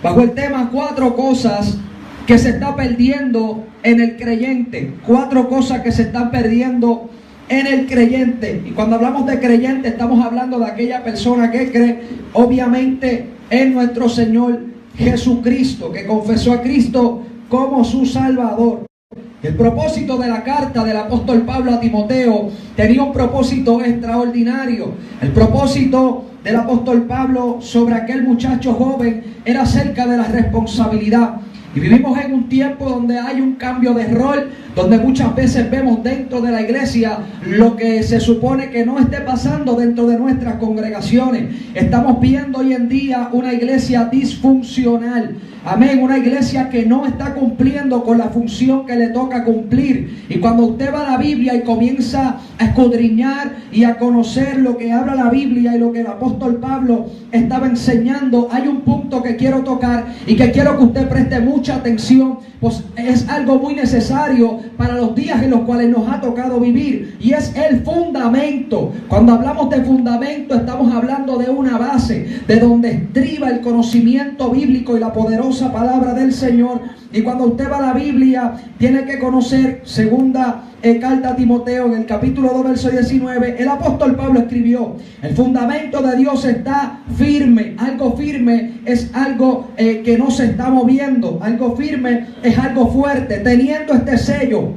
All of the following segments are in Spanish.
bajo el tema 4 cosas que se está perdiendo en el creyente. 4 cosas que se están perdiendo en el creyente. Y cuando hablamos de creyente, estamos hablando de aquella persona que cree, obviamente, en nuestro Señor Jesucristo, que confesó a Cristo como su Salvador. El propósito de la carta del apóstol Pablo a Timoteo tenía un propósito extraordinario. El propósito del apóstol Pablo sobre aquel muchacho joven era acerca de la responsabilidad. Y vivimos en un tiempo donde hay un cambio de rol, donde muchas veces vemos dentro de la iglesia lo que se supone que no esté pasando dentro de nuestras congregaciones. Estamos viendo hoy en día una iglesia disfuncional. Amén, una iglesia que no está cumpliendo con la función que le toca cumplir. Y cuando usted va a la Biblia y comienza a escudriñar y a conocer lo que habla la Biblia y lo que el apóstol Pablo estaba enseñando, hay un punto que quiero tocar y que quiero que usted preste mucha atención, pues es algo muy necesario para los días en los cuales nos ha tocado vivir, y es el fundamento. Cuando hablamos de fundamento, estamos hablando de una base, de donde estriba el conocimiento bíblico y la poderosa palabra del Señor. Y cuando usted va a la Biblia, tiene que conocer segunda carta a Timoteo, en el capítulo 2, verso 19, el apóstol Pablo escribió: el fundamento de Dios está firme. Algo firme es algo que no se está moviendo. Algo firme es algo fuerte, teniendo este sello.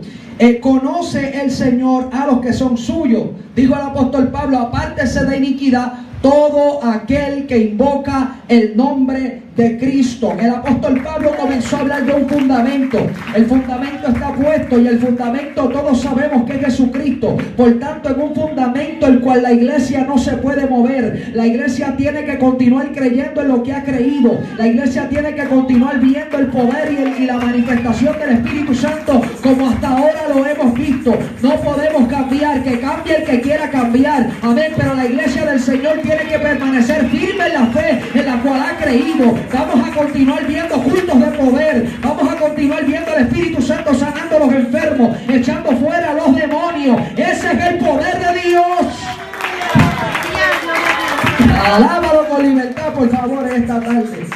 Conoce el Señor a los que son suyos. Dijo el apóstol Pablo: apártese de iniquidad todo aquel que invoca el nombre de Cristo. El apóstol Pablo comenzó a hablar de un fundamento. El fundamento está puesto, y el fundamento todos sabemos que es Jesucristo. Por tanto, en un fundamento el cual la iglesia no se puede mover. La iglesia tiene que continuar creyendo en lo que ha creído. La iglesia tiene que continuar viendo el poder y la manifestación del Espíritu Santo como hasta ahora lo hemos visto. No podemos cambiar, que cambie el que quiera cambiar. Amén, pero la iglesia del Señor tiene que permanecer firme en la fe en la cual ha creído. Vamos a continuar viendo cultos de poder. Vamos a continuar viendo al Espíritu Santo sanando a los enfermos, echando fuera a los demonios. Ese es el poder de Dios. Alábalo con libertad, por favor, esta tarde.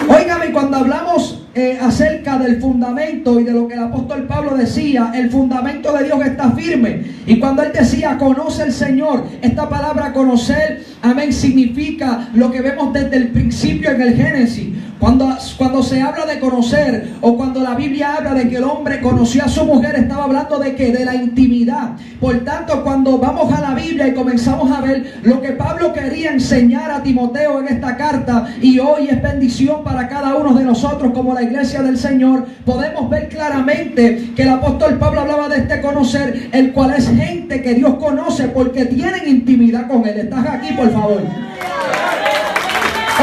Óigame, cuando hablamos acerca del fundamento y de lo que el apóstol Pablo decía, el fundamento de Dios está firme. Y cuando él decía conoce el Señor, esta palabra conocer, amén, significa lo que vemos desde el principio en el Génesis. Cuando se habla de conocer, o cuando la Biblia habla de que el hombre conoció a su mujer, estaba hablando de que de la intimidad. Por tanto, cuando vamos a la Biblia y comenzamos a ver lo que Pablo quería enseñar a Timoteo en esta carta, y hoy es bendición para cada uno de nosotros como la iglesia del Señor, podemos ver claramente que el apóstol Pablo hablaba de este conocer, el cual es gente que Dios conoce porque tienen intimidad con Él. ¿Estás aquí, por favor?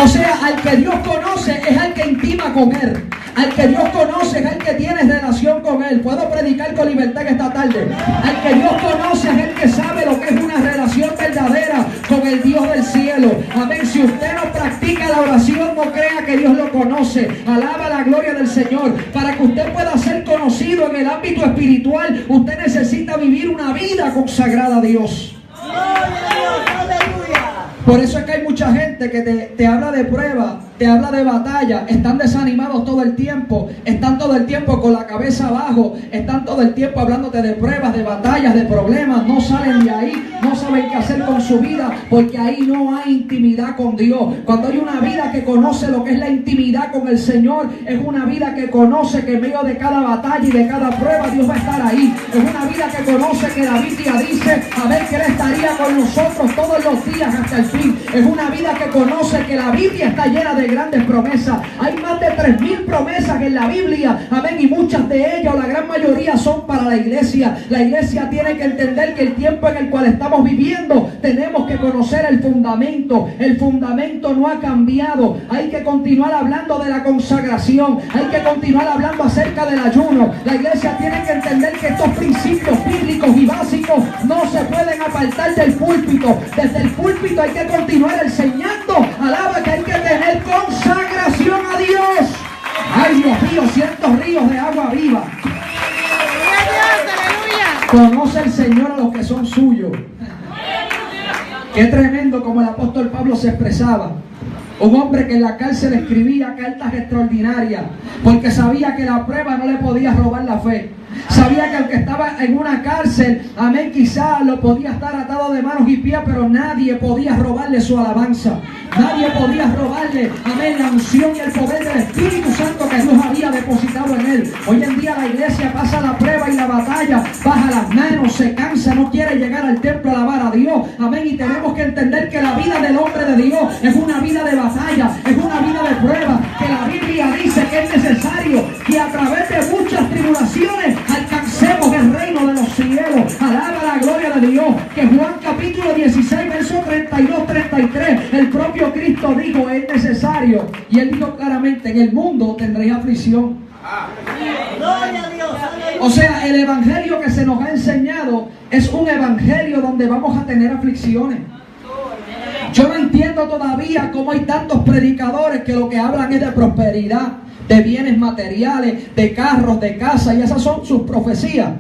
O sea, al que Dios conoce es al que intima con Él. Al que Dios conoce es al que tiene relación con Él. Puedo predicar con libertad esta tarde. Al que Dios conoce es el que sabe lo que es una relación verdadera con el Dios del cielo. Amén. Si usted no practica la oración, no crea que Dios lo conoce. Alaba la gloria del Señor. Para que usted pueda ser conocido en el ámbito espiritual, usted necesita vivir una vida consagrada a Dios. Por eso es que hay mucha gente que te habla de prueba, te habla de batalla, están desanimados todo el tiempo, están todo el tiempo con la cabeza abajo, están todo el tiempo hablándote de pruebas, de batallas, de problemas, no salen de ahí, no saben qué hacer con su vida, porque ahí no hay intimidad con Dios. Cuando hay una vida que conoce lo que es la intimidad con el Señor, es una vida que conoce que en medio de cada batalla y de cada prueba Dios va a estar ahí. Es una vida que conoce que la Biblia dice, a ver, que Él estaría con nosotros todos los días hasta el fin. Es una vida que conoce que la Biblia está llena de grandes promesas. Hay más de 3,000 promesas en la Biblia, amén, y muchas de ellas, o la gran mayoría, son para la iglesia. La iglesia tiene que entender que el tiempo en el cual estamos viviendo, tenemos que conocer el fundamento. El fundamento no ha cambiado. Hay que continuar hablando de la consagración, hay que continuar hablando acerca del ayuno. La iglesia tiene que entender que estos principios bíblicos y básicos no se pueden apartar del púlpito. Desde el púlpito hay que continuar enseñando. Alaba que hay que tener consagración a Dios. Ay, Dios mío, ciertos ríos de agua viva. Conoce el Señor a los que son suyos. Qué tremendo como el apóstol Pablo se expresaba. Un hombre que en la cárcel escribía cartas extraordinarias porque sabía que la prueba no le podía robar la fe. Sabía que aunque estaba en una cárcel, amén, quizás lo podía estar atado de manos y pies, pero nadie podía robarle su alabanza. Nadie podía robarle, amén, la unción y el poder del Espíritu Santo que Dios había depositado en él. Hoy en día la iglesia pasa la prueba y la batalla, baja las manos, se cansa, no quiere llegar al templo a alabar a Dios. Amén, y tenemos que entender que la vida del hombre de Dios es una vida de batalla, es una vida de prueba, que la Biblia dice que es necesario que a través de muchas tribulaciones alcancemos el reino de los cielos. Alaba la gloria de Dios. Que Juan capítulo 16, verso 32-33, el propio Cristo dijo, es necesario. Y él dijo claramente, en el mundo tendréis aflicción. O sea, el evangelio que se nos ha enseñado es un evangelio donde vamos a tener aflicciones. Yo no entiendo todavía cómo hay tantos predicadores que lo que hablan es de prosperidad, de bienes materiales, de carros, de casas, y esas son sus profecías.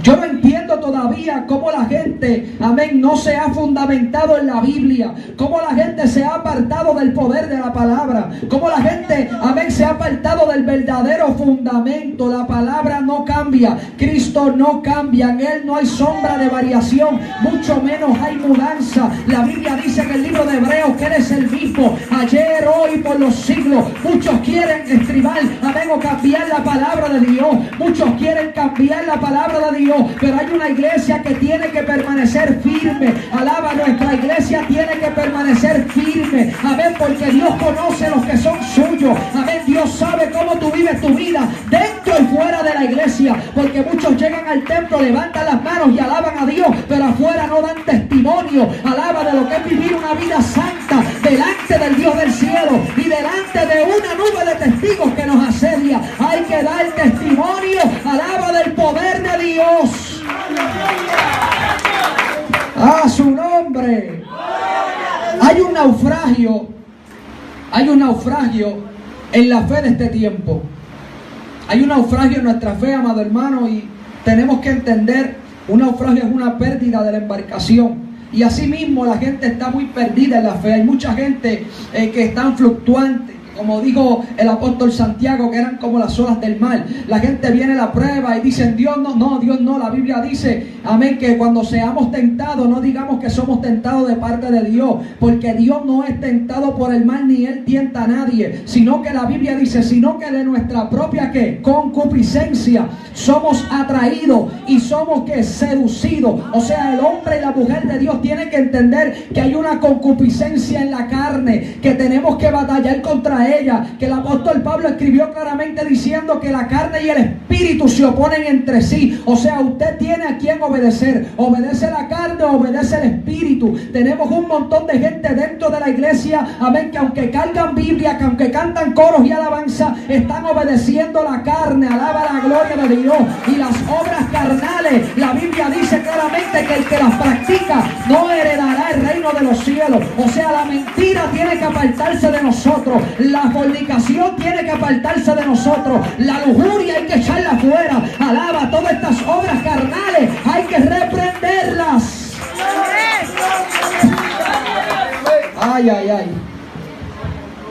Yo no entiendo todavía cómo la gente, amén, no se ha fundamentado en la Biblia, cómo la gente se ha apartado del poder de la palabra, cómo la gente, amén, se ha apartado del verdadero fundamento. La palabra no cambia, Cristo no cambia, en Él no hay sombra de variación, mucho menos hay mudanza. La Biblia dice en el libro de Hebreos que Él es el mismo, ayer, hoy, por los siglos. Muchos quieren estribar, amén, o cambiar la palabra de Dios, muchos quieren cambiar la palabra de Dios, pero hay una iglesia que tiene que permanecer firme. Alaba, nuestra iglesia tiene que permanecer firme. Amén, porque Dios conoce los que son suyos. Amén, Dios sabe cómo tú vives tu vida dentro y fuera de la iglesia, porque muchos llegan al templo, levantan las manos y alaban a Dios, pero afuera no dan testimonio. Alaba de lo que es vivir una vida santa delante del Dios del cielo y delante de una nube de testigos que nos asedia. Hay que dar testimonio, alaba, del poder de Dios. ¡A su nombre! Hay un naufragio en la fe de este tiempo. Hay un naufragio en nuestra fe, amado hermano, y tenemos que entender, un naufragio es una pérdida de la embarcación. Y asimismo la gente está muy perdida en la fe. Hay mucha gente que están fluctuantes. Como dijo el apóstol Santiago, que eran como las olas del mar. La gente viene a la prueba y dicen, Dios no, Dios no. La Biblia dice, amén, que cuando seamos tentados, no digamos que somos tentados de parte de Dios, porque Dios no es tentado por el mal, ni Él tienta a nadie, sino que la Biblia dice, sino que de nuestra propia, ¿qué? Concupiscencia somos atraídos y somos, ¿qué? Seducidos. O sea, el hombre y la mujer de Dios tienen que entender que hay una concupiscencia en la carne, que tenemos que batallar contra ella, que el apóstol Pablo escribió claramente diciendo que la carne y el espíritu se oponen entre sí. O sea, usted tiene a quien obedecer. Obedece la carne o obedece el espíritu. Tenemos un montón de gente dentro de la iglesia, amén, que aunque cargan Biblia, que aunque cantan coros y alabanza, están obedeciendo la carne. Alaba la gloria de Dios. Y las obras carnales, la Biblia dice claramente que el que las practica no heredará el reino de los cielos. O sea, la mentira tiene que apartarse de nosotros. La fornicación tiene que apartarse de nosotros. La lujuria hay que echarla fuera. Alaba, todas estas obras carnales hay que reprenderlas. Ay, ay, ay.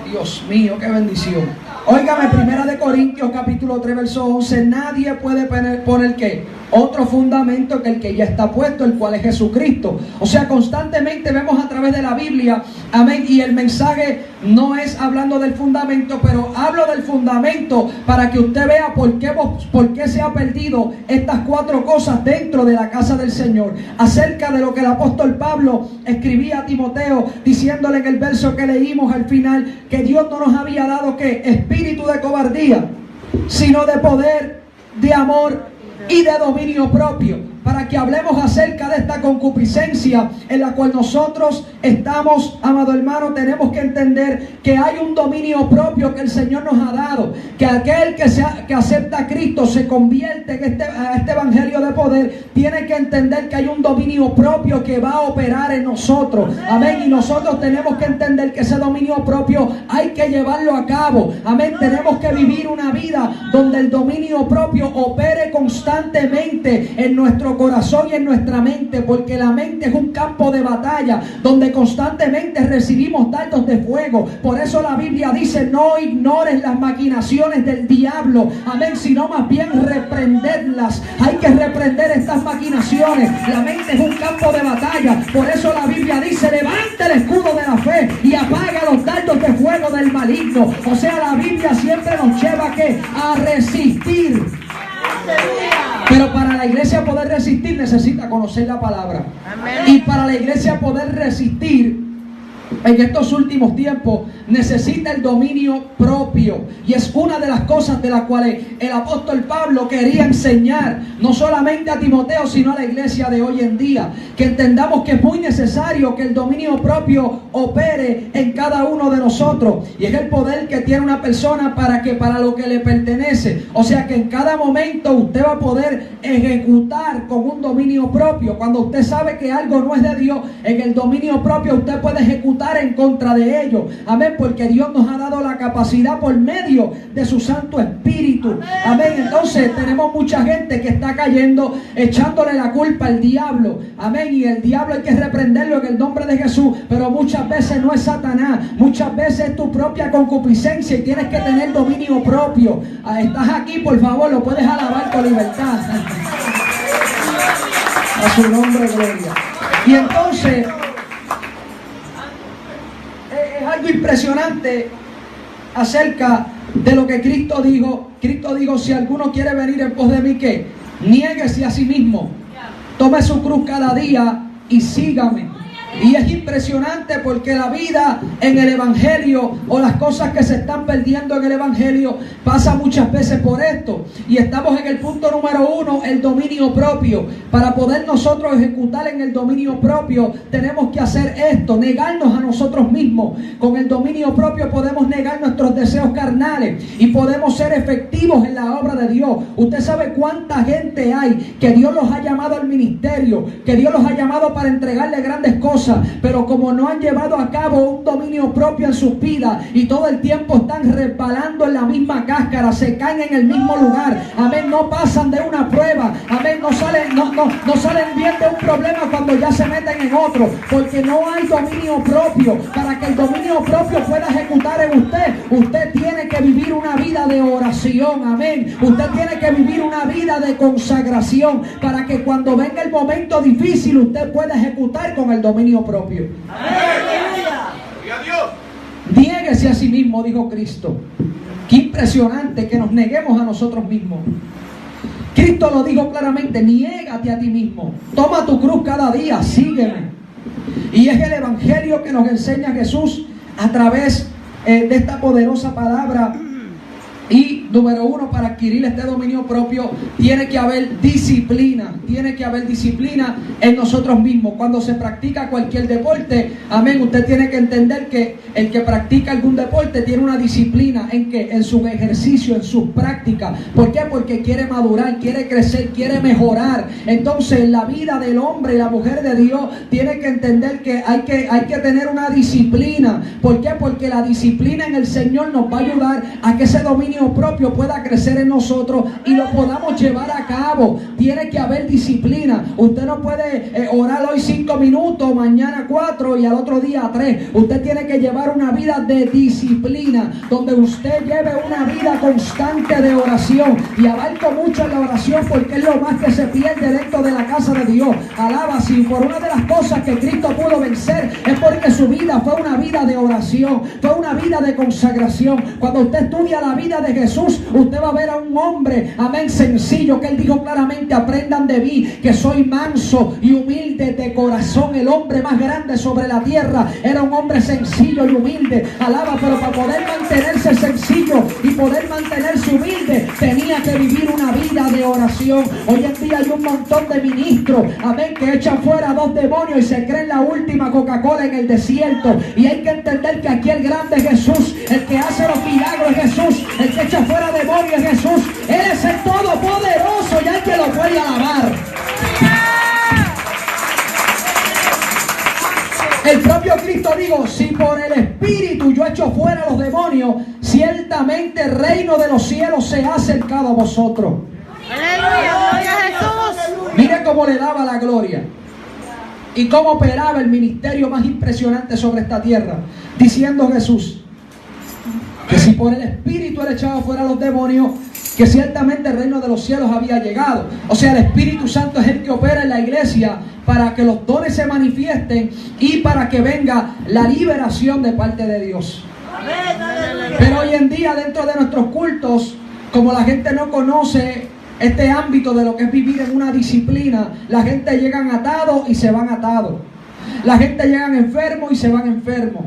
Dios mío, qué bendición. Óigame, 1 Corintios capítulo 3, verso 11. Nadie puede poner ¿qué? Otro fundamento que el que ya está puesto, el cual es Jesucristo. O sea, constantemente vemos a través de la Biblia, amén, y el mensaje no es hablando del fundamento, pero hablo del fundamento para que usted vea por qué se ha perdido estas cuatro cosas dentro de la casa del Señor. Acerca de lo que el apóstol Pablo escribía a Timoteo, diciéndole en el verso que leímos al final, que Dios no nos había dado ¿qué? Espíritu de cobardía, sino de poder, de amor y de dominio propio, para que hablemos acerca de esta concupiscencia en la cual nosotros estamos, amado hermano. Tenemos que entender que hay un dominio propio que el Señor nos ha dado, que aquel que acepta a Cristo, se convierte en este evangelio de poder, tiene que entender que hay un dominio propio que va a operar en nosotros, amén, y nosotros tenemos que entender que ese dominio propio hay que llevarlo a cabo, amén. Tenemos que vivir una vida donde el dominio propio opere constantemente en nuestro nuestro corazón y en nuestra mente, porque la mente es un campo de batalla donde constantemente recibimos dardos de fuego. Por eso la Biblia dice: no ignores las maquinaciones del diablo, amén, sino más bien reprenderlas. Hay que reprender estas maquinaciones. La mente es un campo de batalla. Por eso la Biblia dice: levante el escudo de la fe y apaga los dardos de fuego del maligno. O sea, la Biblia siempre nos lleva a resistir. Pero para la iglesia poder resistir necesita conocer la palabra. Y para la iglesia poder resistir en estos últimos tiempos necesita el dominio propio, y es una de las cosas de las cuales el apóstol Pablo quería enseñar no solamente a Timoteo sino a la iglesia de hoy en día, que entendamos que es muy necesario que el dominio propio opere en cada uno de nosotros, y es el poder que tiene una persona para lo que le pertenece. O sea que en cada momento usted va a poder ejecutar con un dominio propio. Cuando usted sabe que algo no es de Dios, en el dominio propio usted puede ejecutar en contra de ello, amén, porque Dios nos ha dado la capacidad por medio de su Santo Espíritu, amén. Entonces tenemos mucha gente que está cayendo echándole la culpa al diablo, amén, y el diablo hay que reprenderlo en el nombre de Jesús, pero muchas veces no es Satanás, muchas veces es tu propia concupiscencia y tienes que tener dominio propio. Estás aquí, por favor, lo puedes alabar con libertad. A su nombre, gloria. Y entonces es algo impresionante acerca de lo que Cristo dijo. Cristo dijo: si alguno quiere venir en pos de mí, ¿qué? Niéguese a sí mismo, tome su cruz cada día y sígame. Y es impresionante porque la vida en el Evangelio, o las cosas que se están perdiendo en el Evangelio, pasa muchas veces por esto. Y estamos en el punto número 1, el dominio propio. Para poder nosotros ejecutar en el dominio propio, tenemos que hacer esto: negarnos a nosotros mismos. Con el dominio propio podemos negar nuestros deseos carnales y podemos ser efectivos en la obra de Dios. Usted sabe cuánta gente hay que Dios los ha llamado al ministerio, que Dios los ha llamado para entregarle grandes cosas, pero como no han llevado a cabo un dominio propio en sus vidas y todo el tiempo están resbalando en la misma cáscara, se caen en el mismo lugar, amén, no pasan de una prueba, amén, no salen bien de un problema cuando ya se meten en otro, porque no hay dominio propio. Para que el dominio propio pueda ejecutar en usted, usted tiene que vivir una vida de oración, amén, usted tiene que vivir una vida de consagración, para que cuando venga el momento difícil usted pueda ejecutar con el dominio propio. Niéguese a sí mismo, dijo Cristo. Qué impresionante que nos neguemos a nosotros mismos. Cristo lo dijo claramente: niégate a ti mismo, toma tu cruz cada día, sígueme. Y es el Evangelio que nos enseña Jesús a través de esta poderosa palabra. Y número 1, para adquirir este dominio propio tiene que haber disciplina. Tiene que haber disciplina en nosotros mismos. Cuando se practica cualquier deporte, amén, usted tiene que entender que el que practica algún deporte tiene una disciplina en su ejercicio, en sus prácticas. ¿Por qué? Porque quiere madurar, quiere crecer, quiere mejorar. Entonces la vida del hombre y la mujer de Dios tiene que entender que hay que tener una disciplina. ¿Por qué? Porque la disciplina en el Señor nos va a ayudar a que ese dominio propio pueda crecer en nosotros y lo podamos llevar a cabo. Tiene que haber disciplina. Usted no puede orar hoy 5 minutos, mañana 4 y al otro día 3. Usted tiene que llevar una vida de disciplina, donde usted lleve una vida constante de oración. Y abarco mucho en la oración porque es lo más que se pierde dentro de la casa de Dios. Alaba, si por una de las cosas que Cristo pudo vencer es porque su vida fue una vida de oración, fue una vida de consagración. Cuando usted estudia la vida de Jesús, usted va a ver a un hombre, amén, sencillo, que él dijo claramente: aprendan de mí, que soy manso y humilde de corazón. El hombre más grande sobre la tierra era un hombre sencillo y humilde. Alaba, pero para poder mantenerse sencillo y poder mantenerse humilde, tenía que vivir una vida de oración. Hoy en día hay un montón de ministros, amén, que echan fuera a 2 demonios y se creen la última Coca-Cola en el desierto. Y hay que entender que aquí el grande es Jesús, el que hace los milagros es Jesús, el que echa fuera demonios es Jesús. Él es el todopoderoso y hay que lo puede alabar. El propio Cristo dijo: si por el Espíritu yo echo fuera los demonios, ciertamente el reino de los cielos se ha acercado a vosotros. ¡Aleluya! ¡Gloria a Jesús! Mire Mire cómo le daba la gloria y cómo operaba el ministerio más impresionante sobre esta tierra, diciendo Jesús que si por el Espíritu él echaba fuera a los demonios, que ciertamente el reino de los cielos había llegado. O sea, el Espíritu Santo es el que opera en la iglesia para que los dones se manifiesten y para que venga la liberación de parte de Dios. Pero hoy en día, dentro de nuestros cultos, como la gente no conoce este ámbito de lo que es vivir en una disciplina, la gente llega atados y se van atados. La gente llega enfermos y se van enfermos.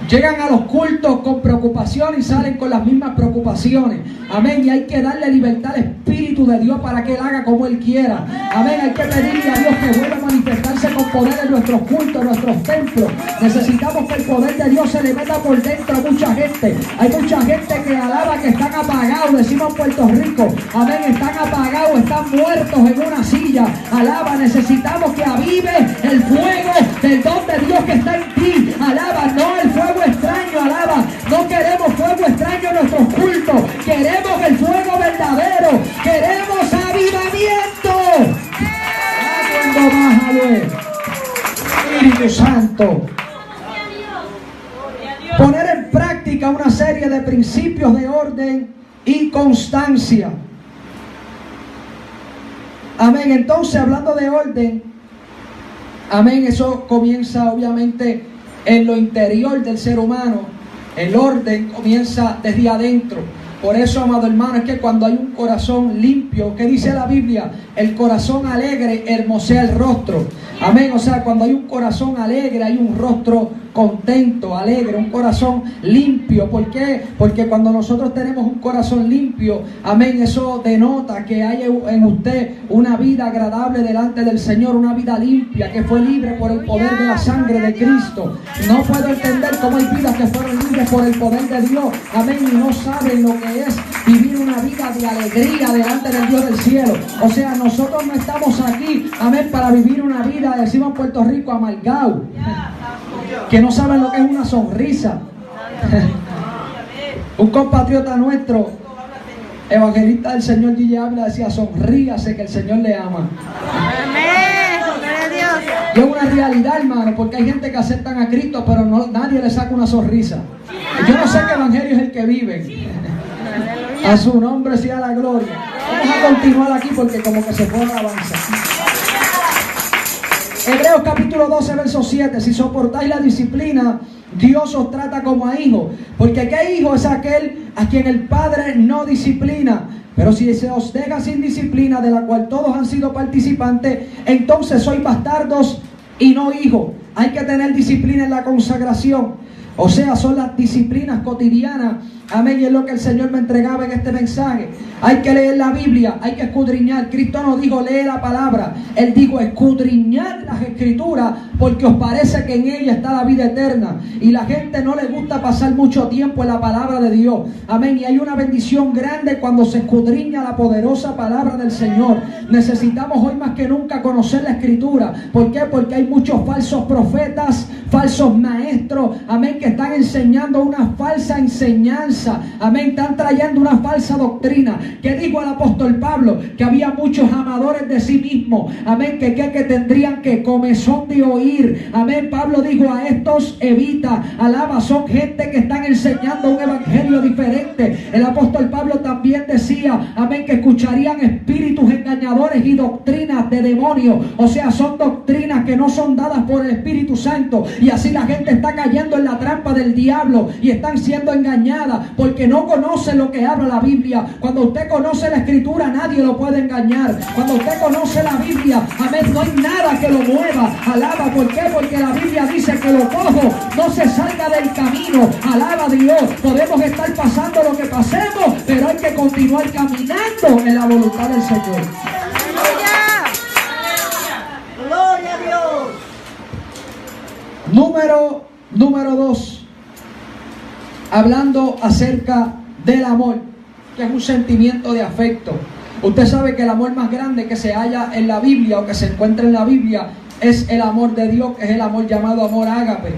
Llegan a los cultos con preocupación y salen con las mismas preocupaciones. Amén. Y hay que darle libertad al Espíritu de Dios para que Él haga como Él quiera. Amén. Hay que pedirle a Dios que vuelva a manifestarse con poder en nuestros cultos, en nuestros templos. Necesitamos que el poder de Dios se le meta por dentro a mucha gente. Hay mucha gente que alaba que están apagados, decimos en Puerto Rico. Amén. Están apagados, están muertos en una silla. Alaba, necesitamos que avive el fuego del don de Dios que está en ti. Alaba, no el fuego extraño, alaba. No queremos fuego extraño en nuestros cultos. Queremos el fuego verdadero. Queremos avivamiento. Cuando más, Espíritu Santo. Poner en práctica una serie de principios de orden y constancia. Amén. Entonces, hablando de orden, amén, eso comienza obviamente en lo interior del ser humano. El orden comienza desde adentro. Por eso, amado hermano, es que cuando hay un corazón limpio, ¿qué dice la Biblia? El corazón alegre hermosea el rostro. Amén. O sea, cuando hay un corazón alegre, hay un rostro contento, alegre, un corazón limpio. ¿Por qué? Porque cuando nosotros tenemos un corazón limpio, amén, eso denota que hay en usted una vida agradable delante del Señor, una vida limpia, que fue libre por el poder de la sangre de Cristo. No puedo entender cómo hay vidas que fueron libres por el poder de Dios, amén, y no saben lo que es vivir una vida de alegría delante del Dios del cielo. O sea, nosotros no estamos aquí, amén, para vivir una vida, decimos en Puerto Rico, amargado, que no saben lo que es una sonrisa. Un compatriota nuestro, evangelista del Señor Gigi Ávila, decía: sonríase que el Señor le ama. Y es una realidad, hermano, porque hay gente que aceptan a Cristo, pero nadie le saca una sonrisa. Yo no sé qué evangelio es el que viven. A su nombre sea la gloria. Vamos a continuar aquí porque como que se fue la alabanza. Hebreos capítulo 12, verso 7. Si soportáis la disciplina, Dios os trata como a hijos. Porque ¿qué hijo es aquel a quien el Padre no disciplina? Pero si se os deja sin disciplina, de la cual todos han sido participantes, entonces sois bastardos y no hijos. Hay que tener disciplina en la consagración. O sea, son las disciplinas cotidianas. Amén, y es lo que el Señor me entregaba en este mensaje. Hay que leer la Biblia, hay que escudriñar. Cristo no dijo lee la palabra, Él dijo escudriñad las Escrituras, porque os parece que en ella está la vida eterna. Y la gente no le gusta pasar mucho tiempo en la palabra de Dios. Amén, y hay una bendición grande cuando se escudriña la poderosa palabra del Señor. Necesitamos hoy más que nunca conocer la Escritura. ¿Por qué? Porque hay muchos falsos profetas, falsos maestros, amén, que están enseñando una falsa enseñanza. Amén, están trayendo una falsa doctrina. ¿Qué dijo el apóstol Pablo? Que había muchos amadores de sí mismos. Amén, que tendrían que comezón de oír. Amén, Pablo dijo: a estos evita. Alaba, son gente que están enseñando un evangelio diferente. El apóstol Pablo también decía, amén, que escucharían espíritus engañadores y doctrinas de demonios. O sea, son doctrinas que no son dadas por el Espíritu Santo. Y así la gente está cayendo en la trampa del diablo y están siendo engañadas porque no conocen lo que habla la Biblia. Cuando usted conoce la Escritura, nadie lo puede engañar. Cuando usted conoce la Biblia, amén, no hay nada que lo mueva. Alaba, ¿por qué? Porque la Biblia dice que lo cojo no se salga del camino. Alaba a Dios. Podemos estar pasando lo que pasemos, pero hay que continuar caminando en la voluntad del Señor. Gloria a Dios. Número 2. Hablando acerca del amor, que es un sentimiento de afecto. Usted sabe que el amor más grande que se halla en la Biblia o que se encuentra en la Biblia es el amor de Dios, que es el amor llamado amor ágape.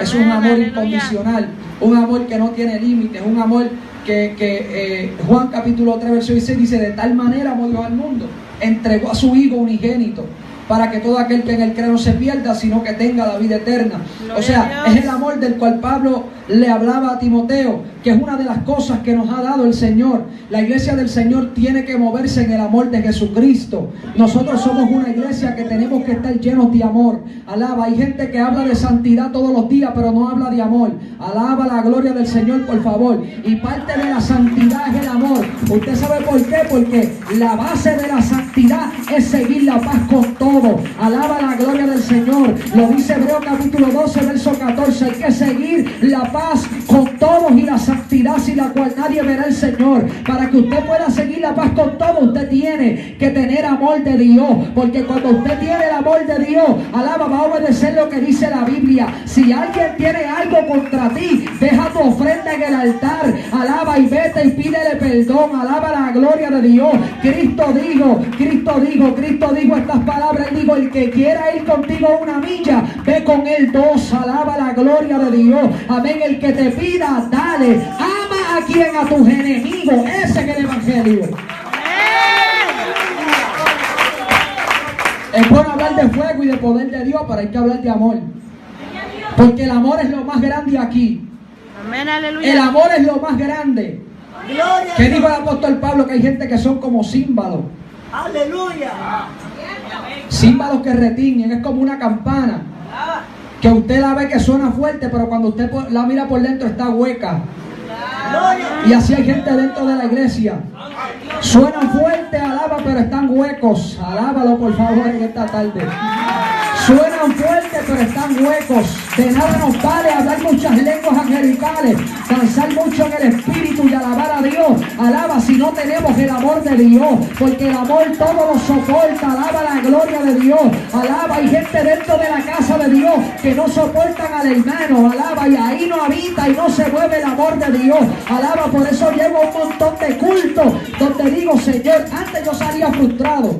Es un amor incondicional, un amor que no tiene límites, un amor que Juan capítulo 3 verso 16 dice: de tal manera amó Dios al mundo entregó a su Hijo unigénito, para que todo aquel que en él cree no se pierda, sino que tenga la vida eterna. O sea, es el amor del cual Pablo le hablaba a Timoteo, que es una de las cosas que nos ha dado el Señor. La iglesia del Señor tiene que moverse en el amor de Jesucristo. Nosotros somos una iglesia que tenemos que estar llenos de amor. Alaba, hay gente que habla de santidad todos los días, pero no habla de amor. Alaba la gloria del Señor, por favor. Y parte de la santidad es el amor. ¿Usted sabe por qué? Porque la base de la santidad es seguir la paz con todos. Alaba la gloria del Señor. Lo dice Hebreos capítulo 12, verso 14. Hay que seguir la paz con todos y la santidad sin la cual nadie verá al Señor. Para que usted pueda seguir la paz con todos, usted tiene que tener amor de Dios. Porque cuando usted tiene el amor de Dios, alaba, va a obedecer lo que dice la Biblia. Si alguien tiene algo contra ti, deja tu ofrenda en el altar. Alaba y vete y pídele perdón. Alaba la gloria de Dios. Cristo dijo estas palabras. Él dijo, el que quiera ir contigo una milla, ve con él 2. Alaba la gloria de Dios. Amén. El que te pida, dale. Ama a quien, a tus enemigos. Ese es el evangelio. Es bueno hablar de fuego y de poder de Dios, pero hay que hablar de amor. Porque el amor es lo más grande aquí. Amén, aleluya. El amor es lo más grande. Gloria. ¿Qué dijo el apóstol Pablo? Que hay gente que son como címbalos. Aleluya. Címbalos que retiñen, es como una campana. Que usted la ve que suena fuerte, pero cuando usted la mira por dentro está hueca. Y así hay gente dentro de la iglesia. Suenan fuerte, alaba, pero están huecos. Alábalo por favor en esta tarde. Suenan fuertes, pero están huecos. De nada nos vale hablar muchas lenguas angelicales, danzar mucho en el espíritu y alabar a Dios. Alaba si no tenemos el amor de Dios, porque el amor todo lo soporta. Alaba la gloria de Dios. Alaba, hay gente dentro de la casa de Dios que no soportan al hermano. Alaba, y ahí no habita y no se mueve el amor de Dios. Alaba, por eso llevo un montón de cultos donde digo, Señor, antes yo salía frustrado.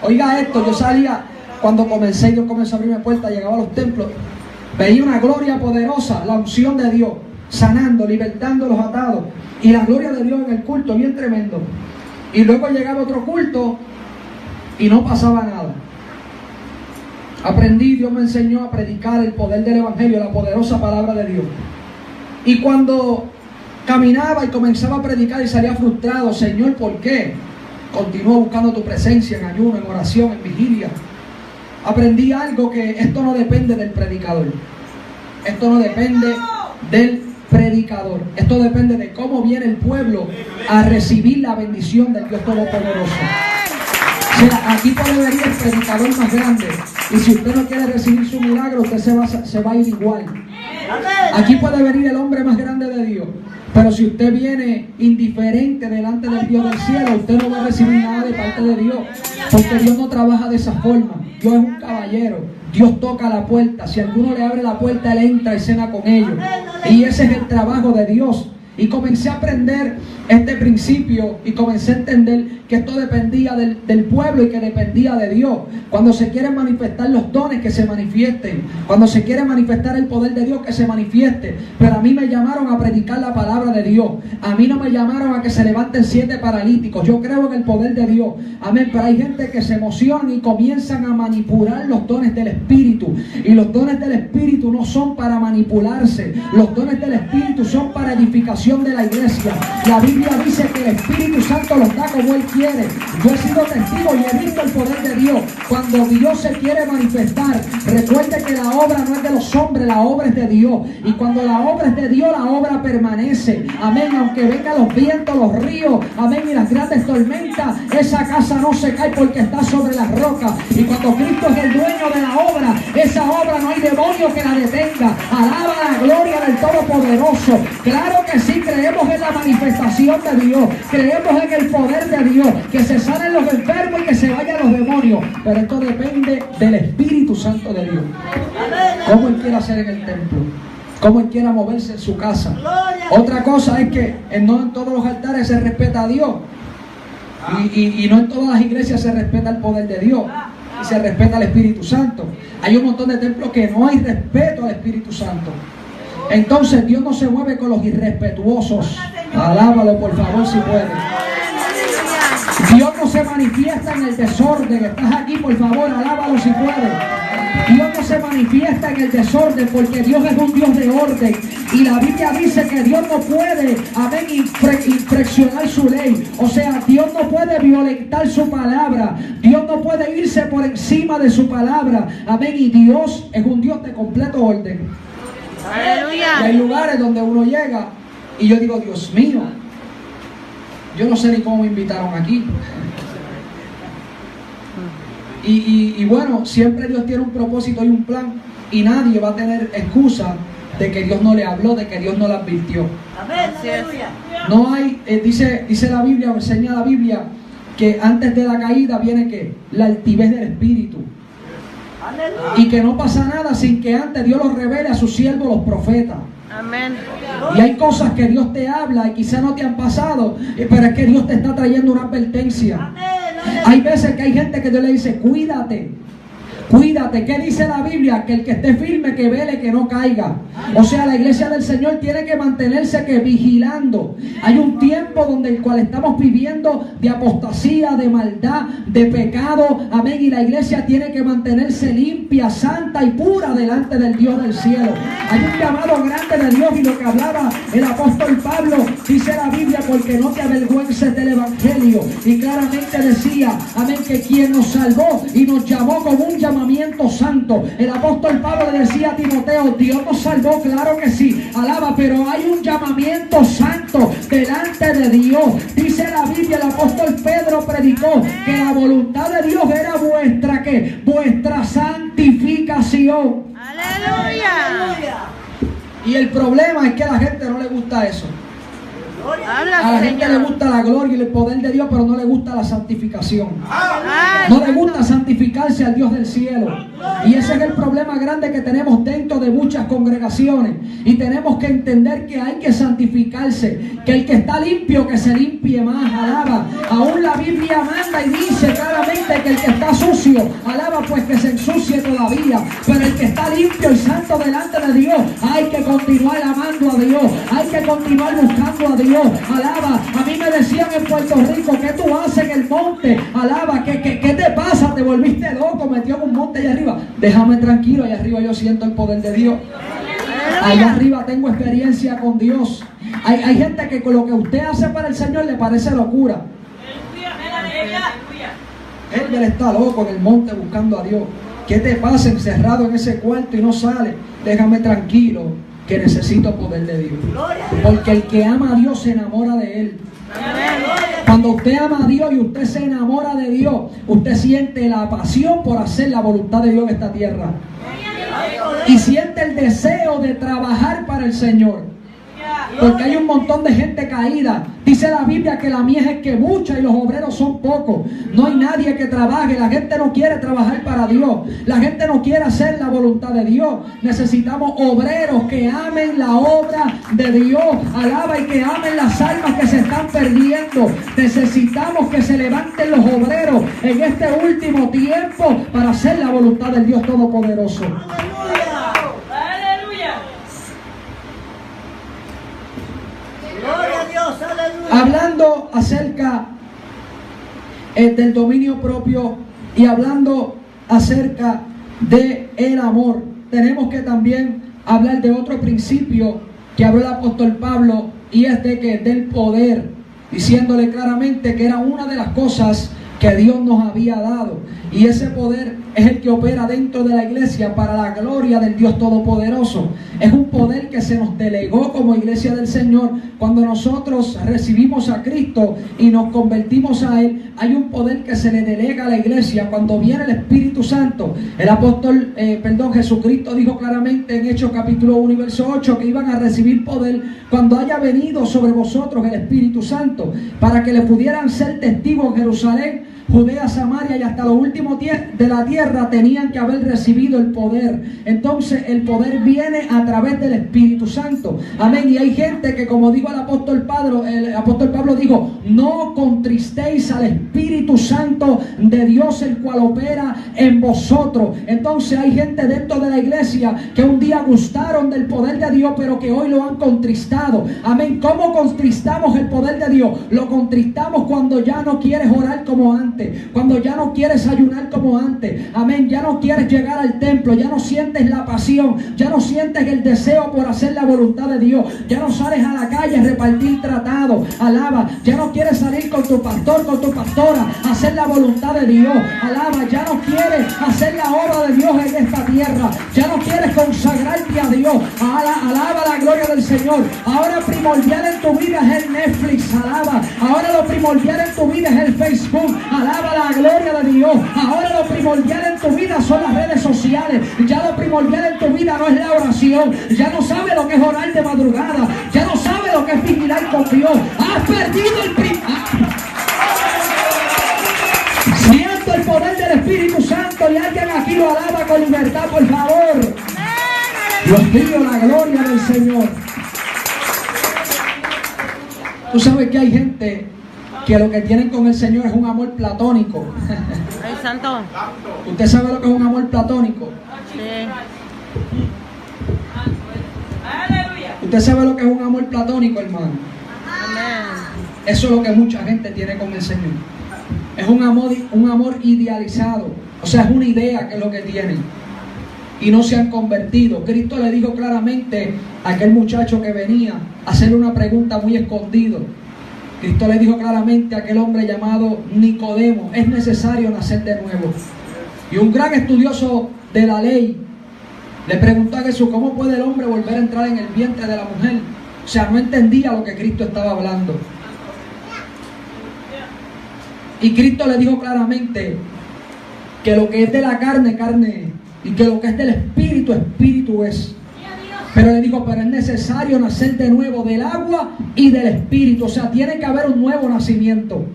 Oiga esto, yo salía... Cuando yo comencé a abrirme puertas, llegaba a los templos, veía una gloria poderosa, la unción de Dios, sanando, libertando a los atados, y la gloria de Dios en el culto, bien tremendo. Y luego llegaba otro culto y no pasaba nada. Aprendí, Dios me enseñó a predicar el poder del evangelio, la poderosa palabra de Dios. Y cuando caminaba y comenzaba a predicar y salía frustrado, Señor, ¿por qué? Continúo buscando tu presencia en ayuno, en oración, en vigilia. Aprendí algo, que esto no depende del predicador. Esto no depende del predicador. Esto depende de cómo viene el pueblo a recibir la bendición del Dios Todopoderoso. O sea, aquí puede venir el predicador más grande. Y si usted no quiere recibir su milagro, usted se va a ir igual. Aquí puede venir el hombre más grande de Dios. Pero si usted viene indiferente delante del Dios del cielo, usted no va a recibir nada de parte de Dios. Porque Dios no trabaja de esa forma. Dios es un caballero. Dios toca la puerta. Si alguno le abre la puerta, Él entra y cena con ellos. Y ese es el trabajo de Dios. Y comencé a aprender este principio y comencé a entender que esto dependía del pueblo y que dependía de Dios. Cuando se quieren manifestar los dones, que se manifiesten. Cuando se quiere manifestar el poder de Dios, que se manifieste. Pero a mí me llamaron a predicar la palabra de Dios. A mí no me llamaron a que se levanten 7 paralíticos. Yo creo en el poder de Dios. Amén. Pero hay gente que se emocionan y comienzan a manipular los dones del Espíritu. Y los dones del Espíritu no son para manipularse. Los dones del Espíritu son para edificación de la iglesia. La Biblia dice que el Espíritu Santo los da como Él quiere. Yo he sido testigo y he visto el poder de Dios. Cuando Dios se quiere manifestar, recuerde que la obra no es de los hombres, la obra es de Dios. Y cuando la obra es de Dios, la obra permanece. Amén. Aunque vengan los vientos, los ríos, amén, y las grandes tormentas, esa casa no se cae porque está sobre las rocas. Y cuando Cristo es el dueño de la obra, esa obra no hay demonio que la detenga. Alaba la gloria del Todopoderoso. Claro que sí, creemos en la manifestación de Dios. Creemos en el poder de Dios. Que se sanen los enfermos y que se vayan los demonios. Pero esto depende del Espíritu Santo de Dios. Cómo Él quiere hacer en el templo. Cómo Él quiera moverse en su casa. Otra cosa es que no en todos los altares se respeta a Dios. Y no en todas las iglesias se respeta el poder de Dios. Y se respeta al Espíritu Santo. Hay un montón de templos que no hay respeto al Espíritu Santo. Entonces Dios no se mueve con los irrespetuosos. Alábalo por favor si puede. Dios no se manifiesta en el desorden. Estás aquí, por favor, alábalo si puedes. Dios no se manifiesta en el desorden porque Dios es un Dios de orden. Y la Biblia dice que Dios no puede, amén, infraccionar su ley. O sea, Dios no puede violentar su palabra. Dios no puede irse por encima de su palabra. Amén. Y Dios es un Dios de completo orden. Aleluya. Y hay lugares donde uno llega y yo digo, Dios mío, yo no sé ni cómo me invitaron aquí. Y bueno, siempre Dios tiene un propósito y un plan, y nadie va a tener excusa de que Dios no le habló, de que Dios no le advirtió. Amén. Aleluya. No hay, dice la Biblia, o enseña la Biblia, que antes de la caída viene que la altivez del espíritu. Aleluya. Y que no pasa nada sin que antes Dios los revele a sus siervos los profetas. Amén. Y hay cosas que Dios te habla y quizás no te han pasado, pero es que Dios te está trayendo una advertencia. Amén. Hay veces que hay gente que Dios le dice, cuídate, cuídate. ¿Qué dice la Biblia? Que el que esté firme, que vele, que no caiga. O sea, la iglesia del Señor tiene que mantenerse vigilando. Hay un tiempo donde el cual estamos viviendo de apostasía, de maldad, de pecado. Amén. Y la iglesia tiene que mantenerse limpia, santa y pura delante del Dios del cielo. Hay un llamado grande de Dios, y lo que hablaba el apóstol Pablo, dice la Biblia, porque no te avergüences del evangelio. Y claramente decía, amén, que quien nos salvó y nos llamó con un llamamiento santo. El apóstol Pablo le decía a Timoteo, Dios nos salvó, claro que sí, alaba, pero hay un llamamiento santo delante de Dios. Dice la Biblia, el apóstol Pedro predicó que la voluntad de Dios era vuestra, ¿qué? Vuestra santificación. Aleluya. Y el problema es que a la gente no le gusta eso. Habla, A la gente le Señor. gusta la gloria y el poder de Dios, pero no le gusta la santificación. Ay, No le gusta santificarse al Dios del cielo. Y ese es el problema grande que tenemos dentro de muchas congregaciones. Y tenemos que entender que hay que santificarse. Que el que está limpio, que se limpie más. Alaba. Aún la Biblia manda y dice claramente que el que está sucio, alaba, pues que se ensucie todavía. Pero el que está limpio y santo delante de Dios, hay que continuar amando a Dios. Hay que continuar buscando a Dios. Alaba. A mí me decían en Puerto Rico, ¿qué tú haces en el monte? Alaba. ¿Qué te pasa? ¿Te volviste loco? Metió en un monte allá arriba. Déjame tranquilo, allá arriba yo siento el poder de Dios. Allá arriba tengo experiencia con Dios. Hay gente que con lo que usted hace para el Señor le parece locura. Él está loco en el monte buscando a Dios. ¿Qué te pasa encerrado en ese cuarto y no sale? Déjame tranquilo, que necesito poder de Dios. Porque el que ama a Dios se enamora de Él. Cuando usted ama a Dios y usted se enamora de Dios, usted siente la pasión por hacer la voluntad de Dios en esta tierra. Y siente el deseo de trabajar para el Señor. Porque hay un montón de gente caída. Dice la Biblia que la mies es que mucha y los obreros son pocos. No hay nadie que trabaje. La gente no quiere trabajar para Dios. La gente no quiere hacer la voluntad de Dios. Necesitamos obreros que amen la obra de Dios. Alaba, y que amen las almas que se están perdiendo. Necesitamos que se levanten los obreros en este último tiempo para hacer la voluntad del Dios Todopoderoso. Gloria a Dios, aleluya. Hablando acerca del dominio propio y hablando acerca de el amor, tenemos que también hablar de otro principio que habló el apóstol Pablo, y es de que del poder, diciéndole claramente que era una de las cosas que Dios nos había dado, y ese poder es el que opera dentro de la iglesia para la gloria del Dios Todopoderoso. Es un poder que se nos delegó como iglesia del Señor. Cuando nosotros recibimos a Cristo y nos convertimos a Él, hay un poder que se le delega a la iglesia. Cuando viene el Espíritu Santo, el apóstol, Jesucristo dijo claramente en Hechos capítulo 1 y verso 8 que iban a recibir poder cuando haya venido sobre vosotros el Espíritu Santo, para que le pudieran ser testigos en Jerusalén, Judea, Samaria y hasta los últimos de la tierra tenían que haber recibido el poder. Entonces el poder viene a través del Espíritu Santo. Amén. Y hay gente que, como dijo el apóstol Pablo dijo, no contristéis al Espíritu Santo de Dios, el cual opera en vosotros. Entonces hay gente dentro de la iglesia que un día gustaron del poder de Dios, pero que hoy lo han contristado. Amén. ¿Cómo contristamos el poder de Dios? Lo contristamos cuando ya no quieres orar como antes, cuando ya no quieres ayunar como antes. Amén. Ya no quieres llegar al templo, ya no sientes la pasión, ya no sientes el deseo por hacer la voluntad de Dios, ya no sales a la calle a repartir tratados. Alaba. Ya no quieres salir con tu pastor, con tu pastora a hacer la voluntad de Dios. Alaba. Ya no quieres hacer la obra de Dios en esta tierra, ya no quieres consagrarte a Dios. Alaba la gloria del Señor. Ahora primordial en tu vida es el Netflix. Alaba. Ahora lo primordial en tu vida es el Facebook. Alaba la gloria de Dios. Ahora lo primordial en tu vida son las redes sociales. Ya lo primordial en tu vida no es la oración. Ya no sabes lo que es orar de madrugada. Ya no sabes lo que es vigilar con Dios. Has perdido Siento el poder del Espíritu Santo y alguien aquí lo alaba con libertad, por favor. Dios mío, la gloria del Señor. Tú sabes que hay gente que lo que tienen con el Señor es un amor platónico. Ay, santo. ¿Usted sabe lo que es un amor platónico? Sí. ¿Usted sabe lo que es un amor platónico, hermano? Amén. Eso es lo que mucha gente tiene con el Señor. Es un amor idealizado. O sea, es una idea que es lo que tienen. Y no se han convertido. Cristo le dijo claramente a aquel muchacho que venía a hacerle una pregunta muy escondido. Cristo le dijo claramente a aquel hombre llamado Nicodemo, es necesario nacer de nuevo. Y un gran estudioso de la ley le preguntó a Jesús, ¿cómo puede el hombre volver a entrar en el vientre de la mujer? O sea, no entendía lo que Cristo estaba hablando. Y Cristo le dijo claramente que lo que es de la carne, carne, y que lo que es del espíritu, espíritu es. Pero le dijo, pero es necesario nacer de nuevo del agua y del espíritu. O sea, tiene que haber un nuevo nacimiento.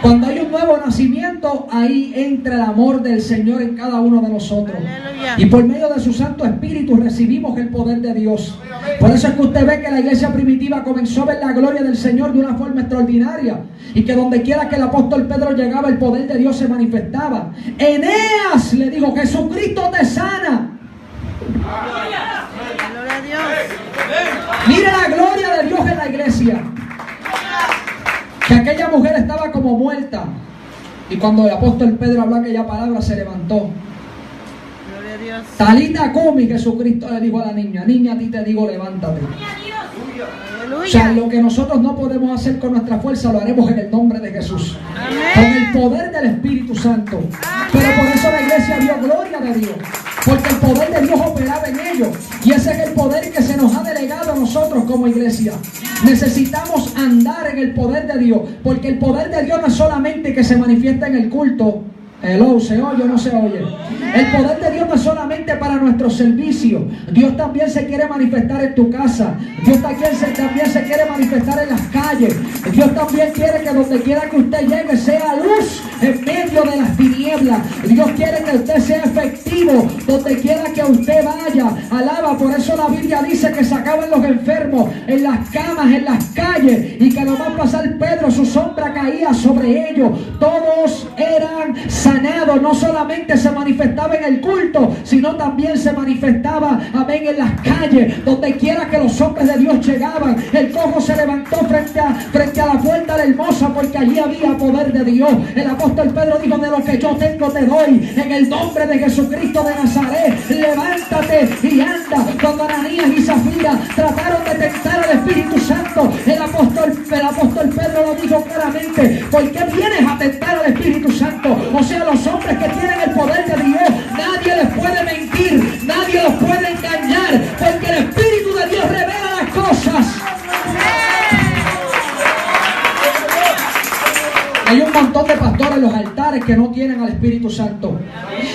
Cuando hay un nuevo nacimiento, ahí entra el amor del Señor en cada uno de nosotros. Aleluya. Y por medio de su Santo Espíritu recibimos el poder de Dios. Por eso es que usted ve que la iglesia primitiva comenzó a ver la gloria del Señor de una forma extraordinaria. Y que donde quiera que el apóstol Pedro llegaba, el poder de Dios se manifestaba. Eneas le dijo, Jesucristo te sana. Gloria a Dios. Mire la gloria de Dios en la iglesia. Que aquella mujer estaba como muerta. Y cuando el apóstol Pedro habló aquella palabra, se levantó. Gloria a Dios. Talita cumi, Jesucristo le dijo a la niña, niña, a ti te digo, levántate. O sea, Aleluya. lo que nosotros no podemos hacer con nuestra fuerza, lo haremos en el nombre de Jesús. Amén. Con el poder del Espíritu Santo. Pero por eso la iglesia dio gloria de Dios. Porque el poder de Dios operaba en ellos. Y ese es el poder que se nos ha delegado a nosotros como iglesia. Necesitamos andar en el poder de Dios. Porque el poder de Dios no es solamente que se manifiesta en el culto. Hello, ¿se oye o no se oye? El poder de Dios no es solamente para nuestro servicio. Dios también se quiere manifestar en tu casa. Dios también se quiere manifestar en las calles. Dios también quiere que donde quiera que usted llegue sea luz en medio de las tinieblas. Dios quiere que usted sea efectivo donde quiera que usted vaya. Alaba, por eso la Biblia dice que sacaban los enfermos en las camas, en las calles, y que nomás pasar Pedro, su sombra caía sobre ellos. Todos eran sanados. No solamente se manifestaba en el culto, sino también se manifestaba, amén, en las calles. Donde quiera que los hombres de Dios llegaban, el cojo se levantó frente a la puerta de la hermosa, porque allí había poder de Dios. El apóstol Pedro dijo, de lo que yo tengo te doy, en el nombre de Jesucristo de Nazaret, levántate y anda. Cuando Ananías y Zafira trataron de tentar al Espíritu Santo, el apóstol Pedro lo dijo claramente, ¿por qué vienes a tentar al Espíritu Santo? O sea, los hombres que tienen el poder de Dios, nadie les puede mentir, nadie los puede engañar, porque el Espíritu de Dios revela las cosas. Hay un montón de pastores en los altares que no tienen al Espíritu Santo.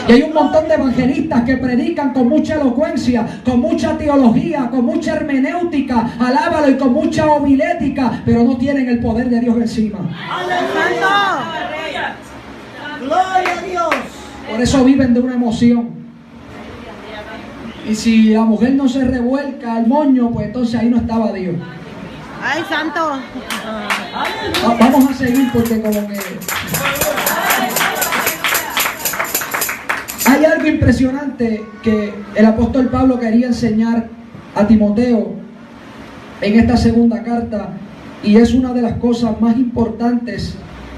Y hay un montón de evangelistas que predican con mucha elocuencia, con mucha teología, con mucha hermenéutica, alábalo, y con mucha homilética, pero no tienen el poder de Dios encima. Por eso viven de una emoción. Y si la mujer no se revuelca al moño, pues entonces ahí no estaba Dios. ¡Ay, santo! Vamos a seguir porque como que... Hay algo impresionante que el apóstol Pablo quería enseñar a Timoteo en esta segunda carta, y es una de las cosas más importantes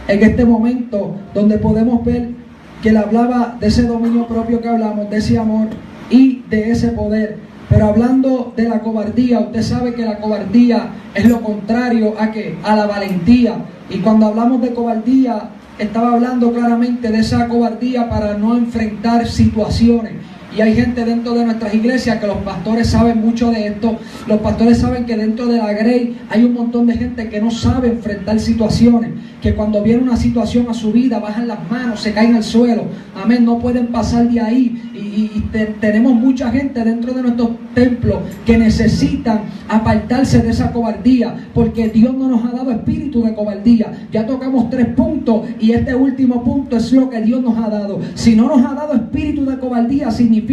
en este momento, donde podemos ver que él hablaba de ese dominio propio que hablamos, de ese amor y de ese poder. Pero hablando de la cobardía, usted sabe que la cobardía es lo contrario a ¿qué? A la valentía. Y cuando hablamos de cobardía, estaba hablando claramente de esa cobardía para no enfrentar situaciones. Y hay gente dentro de nuestras iglesias que los pastores saben mucho de esto. Los pastores saben que dentro de la Grey hay un montón de gente que no sabe enfrentar situaciones, que cuando viene una situación a su vida bajan las manos, se caen al suelo. Amén, no pueden pasar de ahí. Tenemos mucha gente dentro de nuestros templos que necesitan apartarse de esa cobardía, porque Dios no nos ha dado espíritu de cobardía. Ya tocamos 3 puntos y este último punto es lo que Dios nos ha dado. Si no nos ha dado espíritu de cobardía, significa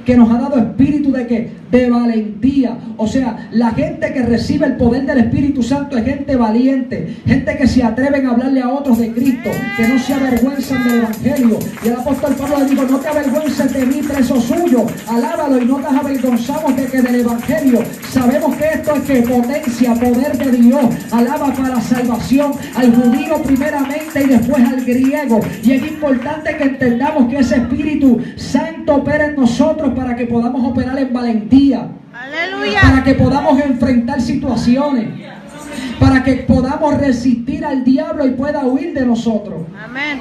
que nos ha dado espíritu de ¿qué? De valentía. O sea, la gente que recibe el poder del Espíritu Santo es gente valiente, gente que se atreven a hablarle a otros de Cristo, que no se avergüenzan del Evangelio. Y el apóstol Pablo le dijo: no te avergüences de mí, preso suyo, alábalo y no te avergonzamos de que del Evangelio. Sabemos que esto es que potencia, poder de Dios, alaba para salvación al judío primeramente y después al griego. Y es importante que entendamos que ese Espíritu Santo opera en nosotros para que podamos operar en valentía. ¡Aleluya! Para que podamos enfrentar situaciones, para que podamos resistir al diablo y pueda huir de nosotros. Amén.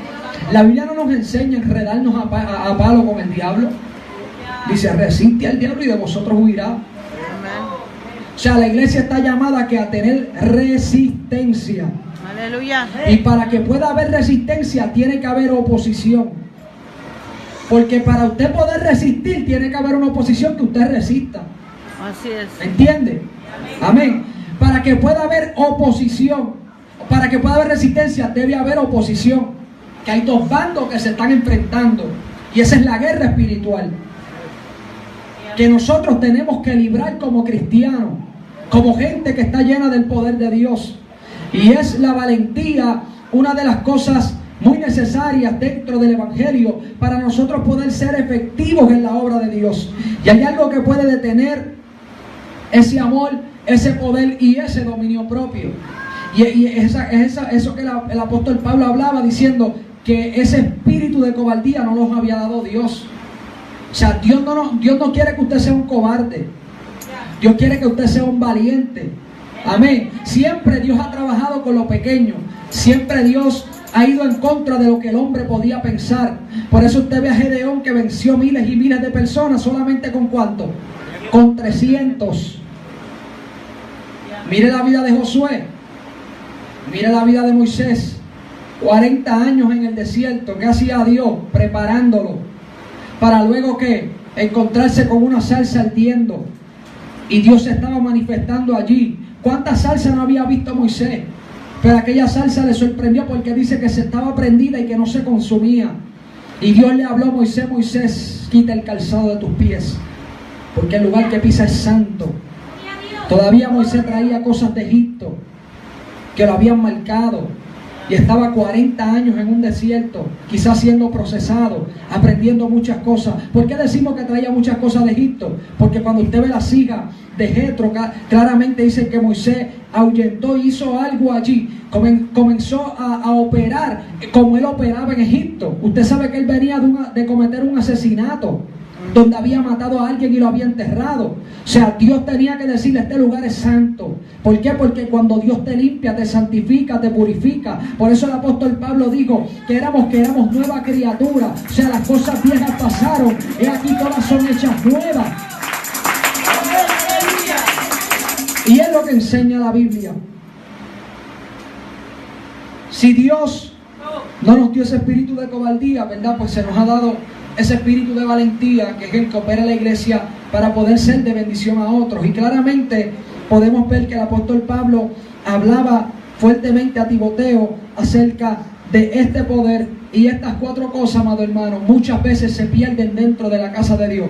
La Biblia no nos enseña a enredarnos a palo con el diablo. Dice: resiste al diablo y de vosotros huirá. Amén. O sea, la iglesia está llamada a tener resistencia. Aleluya. Y para que pueda haber resistencia tiene que haber oposición. Porque para usted poder resistir tiene que haber una oposición que usted resista. Así es. ¿Entiende? Amén. Para que pueda haber oposición, para que pueda haber resistencia, debe haber oposición. Que hay 2 bandos que se están enfrentando. Y esa es la guerra espiritual. Que nosotros tenemos que librar como cristianos, como gente que está llena del poder de Dios. Y es la valentía una de las cosas muy necesarias dentro del Evangelio para nosotros poder ser efectivos en la obra de Dios. Y hay algo que puede detener ese amor, ese poder y ese dominio propio. Y eso que el apóstol Pablo hablaba, diciendo que ese espíritu de cobardía no nos había dado Dios. O sea, Dios no quiere que usted sea un cobarde. Dios quiere que usted sea un valiente. Amén. Siempre Dios ha trabajado con lo pequeño. Siempre Dios ha ido en contra de lo que el hombre podía pensar. Por eso usted ve a Gedeón, que venció miles y miles de personas solamente con ¿cuánto? Con 300. Mire la vida de Josué. Mire la vida de Moisés. 40 años en el desierto. ¿Qué hacía Dios? Preparándolo para luego ¿qué? Encontrarse con una zarza ardiendo. Y Dios se estaba manifestando allí. ¿Cuánta zarza no había visto Moisés? Pero aquella zarza le sorprendió porque dice que se estaba prendida y que no se consumía. Y Dios le habló a Moisés: Moisés, quita el calzado de tus pies, porque el lugar que pisa es santo. Todavía Moisés traía cosas de Egipto que lo habían marcado. Y estaba 40 años en un desierto, quizás siendo procesado, aprendiendo muchas cosas. ¿Por qué decimos que traía muchas cosas de Egipto? Porque cuando usted ve las hijas de Jetro, claramente dice que Moisés ahuyentó y hizo algo allí. Comenzó a operar como él operaba en Egipto. Usted sabe que él venía de cometer un asesinato, donde había matado a alguien y lo había enterrado. O sea, Dios tenía que decirle: este lugar es santo. ¿Por qué? Porque cuando Dios te limpia, te santifica, te purifica. Por eso el apóstol Pablo dijo que éramos nueva criatura. O sea, las cosas viejas pasaron, y aquí todas son hechas nuevas. Y es lo que enseña la Biblia. Si Dios no nos dio ese espíritu de cobardía, ¿verdad? Pues se nos ha dado ese espíritu de valentía, que es el que opera en la iglesia para poder ser de bendición a otros. Y claramente podemos ver que el apóstol Pablo hablaba fuertemente a Timoteo acerca de este poder. Y estas 4 cosas, amado hermano, muchas veces se pierden dentro de la casa de Dios.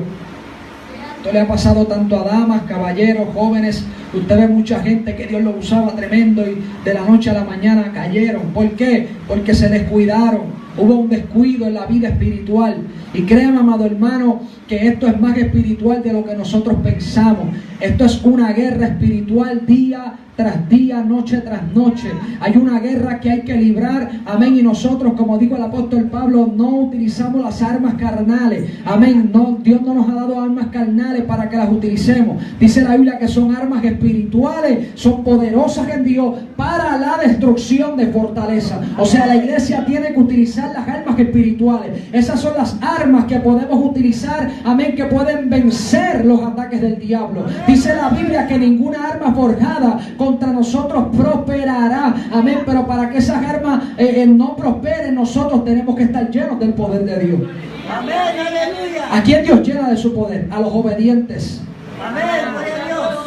Esto le ha pasado tanto a damas, caballeros, jóvenes. Usted ve mucha gente que Dios lo usaba tremendo y de la noche a la mañana cayeron. ¿Por qué? Porque se descuidaron. Hubo un descuido en la vida espiritual. Y créame, amado hermano, que esto es más espiritual de lo que nosotros pensamos. Esto es una guerra espiritual día tras día, noche tras noche. Hay una guerra que hay que librar, amén. Y nosotros, como dijo el apóstol Pablo, no utilizamos las armas carnales, amén. No, Dios no nos ha dado armas carnales para que las utilicemos. Dice la Biblia que son armas espirituales, son poderosas en Dios para la destrucción de fortaleza. O sea, la iglesia tiene que utilizar las armas espirituales. Esas son las armas que podemos utilizar, amén, que pueden vencer los ataques del diablo. Dice la Biblia que ninguna arma forjada contra nosotros prosperará, amén. Pero para que esas armas no prosperen, nosotros tenemos que estar llenos del poder de Dios. Amén, aleluya. ¿A quién Dios llena de su poder? A los obedientes. Amén, gloria a Dios.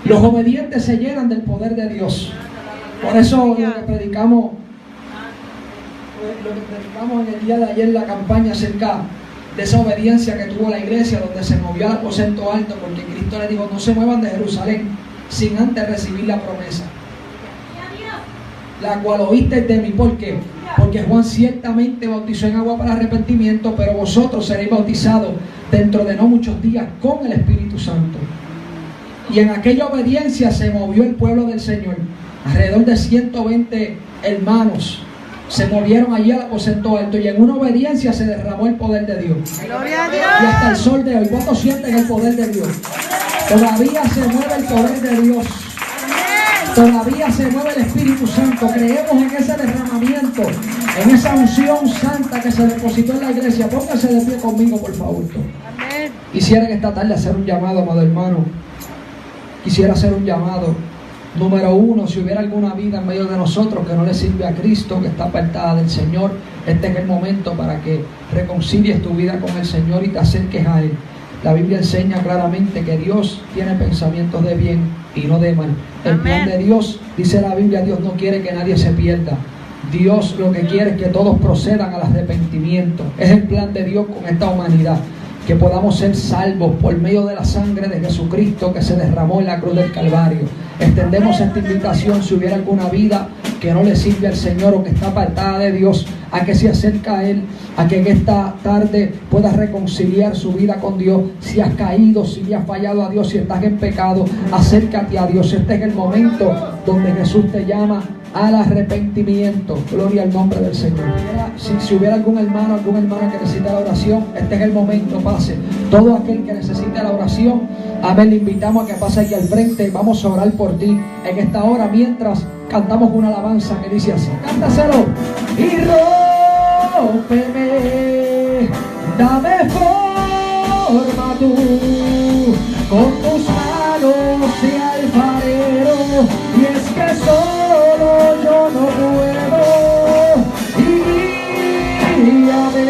Los obedientes se llenan del poder de Dios. Por eso lo que predicamos en el día de ayer, la campaña acerca de esa obediencia que tuvo la iglesia, donde se movió al aposento alto, porque Cristo le dijo: no se muevan de Jerusalén sin antes recibir la promesa, la cual oísteis de mí. ¿Por qué? Porque Juan ciertamente bautizó en agua para arrepentimiento, pero vosotros seréis bautizados dentro de no muchos días con el Espíritu Santo. Y en aquella obediencia se movió el pueblo del Señor. Alrededor de 120 hermanos se movieron allí al aposento alto, y en una obediencia se derramó el poder de Dios. Gloria a Dios. Y hasta el sol de hoy, ¿cuántos sienten el poder de Dios? Todavía se mueve el poder de Dios. Todavía se mueve el Espíritu Santo. Creemos en ese derramamiento, en esa unción santa que se depositó en la iglesia. Póngase de pie conmigo, por favor. Amén. Quisiera en esta tarde hacer un llamado, amado hermano. Quisiera hacer un llamado. Número 1, si hubiera alguna vida en medio de nosotros que no le sirve a Cristo, que está apartada del Señor, este es el momento para que reconcilies tu vida con el Señor y te acerques a Él. La Biblia enseña claramente que Dios tiene pensamientos de bien y no de mal. El plan de Dios, dice la Biblia, Dios no quiere que nadie se pierda. Dios lo que quiere es que todos procedan al arrepentimiento. Es el plan de Dios con esta humanidad, que podamos ser salvos por medio de la sangre de Jesucristo que se derramó en la cruz del Calvario. Extendemos esta invitación, si hubiera alguna vida que no le sirve al Señor o que está apartada de Dios, a que se acerque a Él, a que en esta tarde puedas reconciliar su vida con Dios. Si has caído, si le has fallado a Dios, si estás en pecado, acércate a Dios. Este es el momento donde Jesús te llama al arrepentimiento. Gloria al nombre del Señor. Si hubiera algún hermano, alguna hermana que necesita la oración, este es el momento, pase. Todo aquel que necesite la oración, amén, le invitamos a que pase aquí al frente. Vamos a orar por ti en esta hora, mientras cantamos una alabanza que dice así. Cántaselo. Y rómpeme, dame forma tú, con tus manos y alfarero, y es que solo yo no puedo. Y guíame,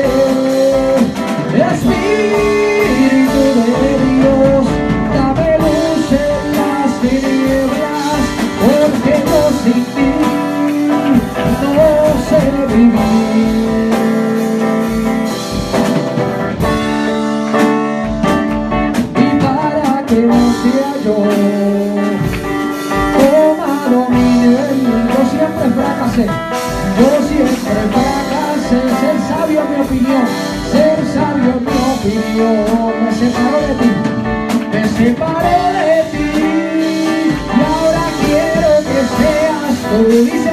Espíritu de Dios, dame luz en las tinieblas, porque yo sin ti no sé vivir. Y para que no sea yo toma dominio en mí. Yo siempre fracasé, ser sabio en mi opinión, ser sabio en mi opinión. Me separó de ti, me separó de ti, y ahora quiero que seas tú. Dice